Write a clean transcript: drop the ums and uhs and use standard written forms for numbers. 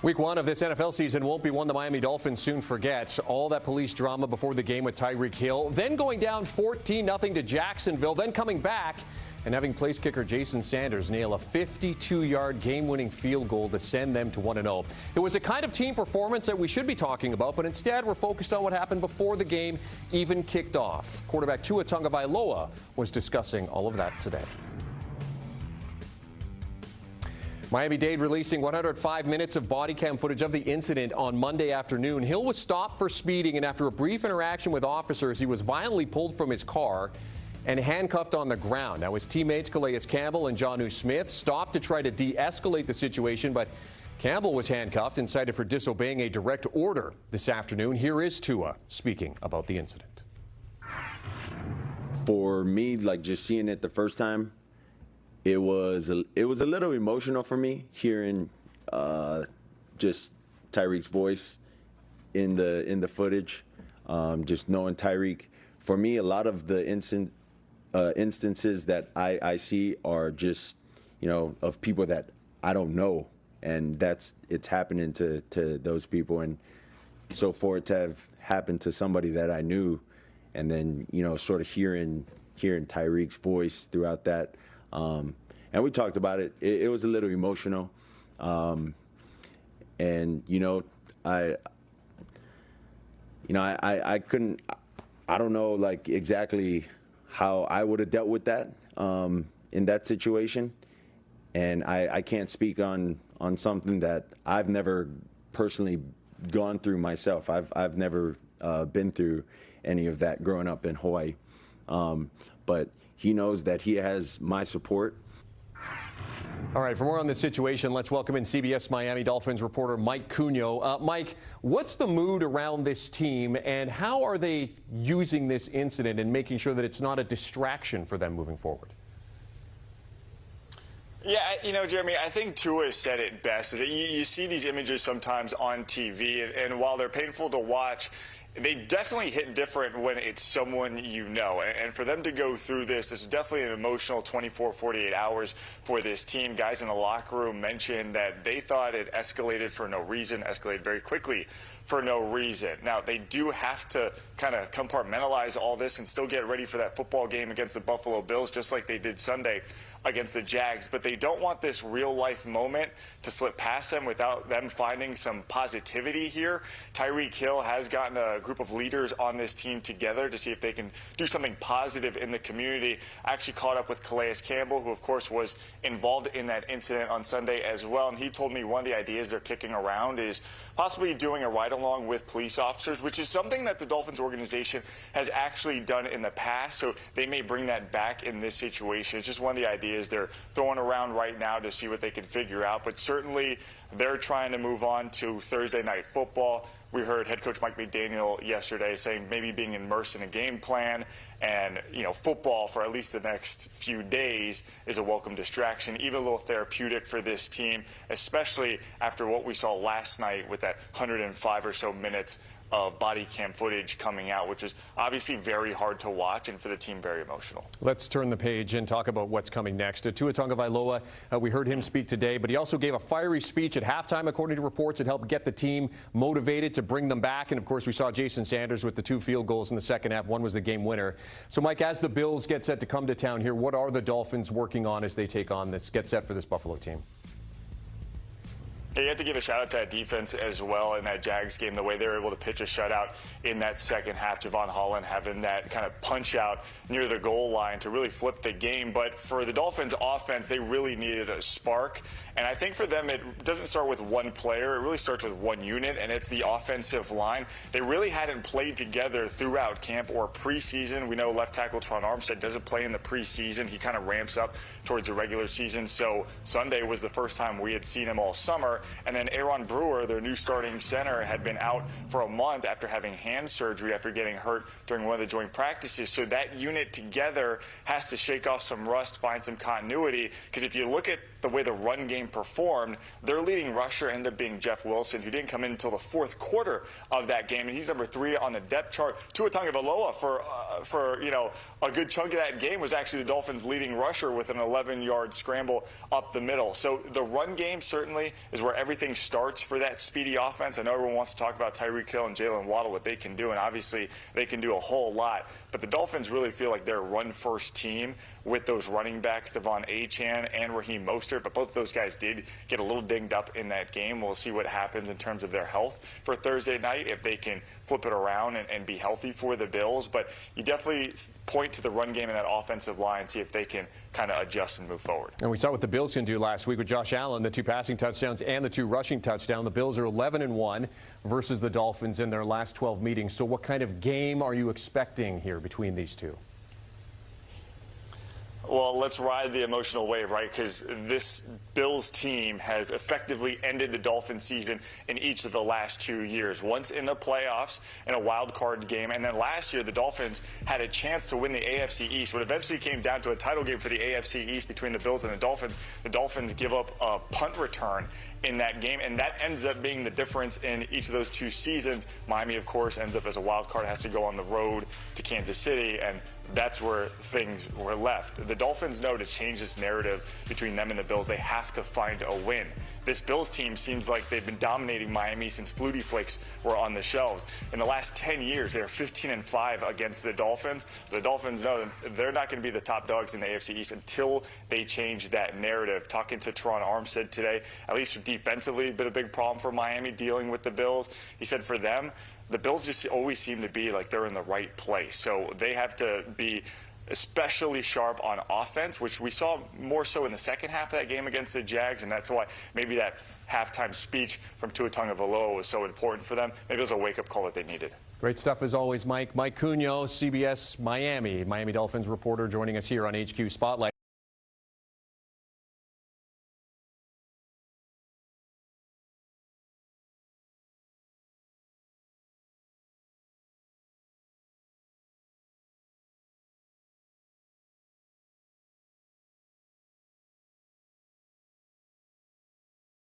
Week one of this NFL season won't be one the Miami Dolphins soon forget. All that police drama before the game with Tyreek Hill, then going down 14-0 to Jacksonville, then coming back and having place kicker Jason Sanders nail a 52-yard game-winning field goal to send them to 1-0. It was a kind of team performance that we should be talking about, but instead we're focused on what happened before the game even kicked off. Quarterback Tua Tagovailoa was discussing all of that today. Miami-Dade releasing 105 minutes of Bodycam footage of the incident on Monday afternoon. Hill was stopped for speeding, and after a brief interaction with officers, he was violently pulled from his car and handcuffed on the ground. Now, his teammates Calais Campbell and Jonnu Smith stopped to try to de-escalate the situation, but Campbell was handcuffed and cited for disobeying a direct order this afternoon. Here is Tua speaking about the incident. For me, like just seeing it the first time, it was a little emotional for me hearing just Tyreek's voice in the footage. Just knowing Tyreek, for me, a lot of the instances that I see are just, you know, of people that I don't know, and it's happening to those people. And so for it to have happened to somebody that I knew, and then, you know, sort of hearing Tyreek's voice throughout that. And we talked about it. It was a little emotional. And, you know, I couldn't, I don't know, like, exactly how I would have dealt with that in that situation. And I can't speak on something that I've never personally gone through myself. I've never been through any of that growing up in Hawaii. But he knows that he has my support. All right, for more on this situation, let's welcome in CBS Miami Dolphins reporter Mike Cunio. Mike, what's the mood around this team, and how are they using this incident and making sure that it's not a distraction for them moving forward? Yeah, you know, Jeremy, I think Tua said it best. Is that you see these images sometimes on TV, and while they're painful to watch, they definitely hit different when it's someone you know. And for them to go through this is definitely an emotional 24, 48 hours for this team. Guys in the locker room mentioned that they thought it escalated for no reason, escalated very quickly for no reason. Now, they do have to kind of compartmentalize all this and still get ready for that football game against the Buffalo Bills, just like they did Sunday against the Jags. But they don't want this real-life moment to slip past them without them finding some positivity here. Tyreek Hill has gotten a group of leaders on this team together to see if they can do something positive in the community. I actually caught up with Calais Campbell, who, of course, was involved in that incident on Sunday as well. And he told me one of the ideas they're kicking around is possibly doing a ride-along with police officers, which is something that the Dolphins organization has actually done in the past. So they may bring that back in this situation. It's just one of the ideas they're throwing around right now to see what they can figure out. But certainly they're trying to move on to Thursday night football. We heard head coach Mike McDaniel yesterday saying maybe being immersed in a game plan and, you know, football for at least the next few days is a welcome distraction, even a little therapeutic for this team, especially after what we saw last night with that 105 or so minutes of body cam footage coming out, which is obviously very hard to watch and for the team very emotional. Let's turn the page and talk about what's coming next. Tua Tagovailoa, we heard him speak today, but he also gave a fiery speech at halftime, according to reports, that helped get the team motivated to bring them back. And, of course, we saw Jason Sanders with the 2 field goals in the second half. One was the game winner. So, Mike, as the Bills get set to come to town here, what are the Dolphins working on as they take on this, get set for this Buffalo team? Yeah, you have to give a shout-out to that defense as well in that Jags game, the way they were able to pitch a shutout in that second half. Javon Holland having that kind of punch-out near the goal line to really flip the game. But for the Dolphins offense, they really needed a spark. And I think for them, it doesn't start with one player. It really starts with one unit, and it's the offensive line. They really hadn't played together throughout camp or preseason. We know left tackle Tron Armstead doesn't play in the preseason. He kind of ramps up towards the regular season. So Sunday was the first time we had seen him all summer. And then Aaron Brewer, their new starting center, had been out for a month after having hand surgery after getting hurt during one of the joint practices. So that unit together has to shake off some rust, find some continuity. Because if you look at the way the run game performed, their leading rusher ended up being Jeff Wilson, who didn't come in until the fourth quarter of that game, and he's number 3 on the depth chart. Tua Tagovailoa for you know, a good chunk of that game was actually the Dolphins' leading rusher with an 11-yard scramble up the middle. So the run game certainly is where where everything starts for that speedy offense. I know everyone wants to talk about Tyreek Hill and Jalen Waddle, what they can do, and obviously they can do a whole lot. But the Dolphins really feel like they're a run-first team with those running backs, Devon Achane and Raheem Mostert. But both of those guys did get a little dinged up in that game. We'll see what happens in terms of their health for Thursday night, if they can flip it around and be healthy for the Bills. But you definitely point to the run game and that offensive line, see if they can kind of adjust and move forward. And we saw what the Bills can do last week with Josh Allen, the 2 passing touchdowns and the 2 rushing touchdowns. The Bills are 11-1 versus the Dolphins in their last 12 meetings. So what kind of game are you expecting here between these two? Well, let's ride the emotional wave, right? Because this Bills team has effectively ended the Dolphins season in each of the last 2 years. Once in the playoffs in a wild card game, and then last year the Dolphins had a chance to win the AFC East. What eventually came down to a title game for the AFC East between the Bills and the Dolphins. The Dolphins give up a punt return in that game, and that ends up being the difference in each of those 2 seasons. Miami, of course, ends up as a wild card, has to go on the road to Kansas City, and that's where things were left. The Dolphins know to change this narrative between them and the Bills, they have to find a win. This Bills team seems like they've been dominating Miami since Flutie Flakes were on the shelves. In the last 10 years, they're 15-5 against the Dolphins. The Dolphins know they're not going to be the top dogs in the AFC East until they change that narrative. Talking to Teron Armstead today, at least defensively, been a big problem for Miami dealing with the Bills. He said for them, the Bills just always seem to be like they're in the right place. So they have to be especially sharp on offense, which we saw more so in the second half of that game against the Jags, and that's why maybe that halftime speech from Tua Tagovailoa was so important for them. Maybe it was a wake-up call that they needed. Great stuff as always, Mike. Mike Cugno, CBS Miami Dolphins reporter, joining us here on HQ Spotlight.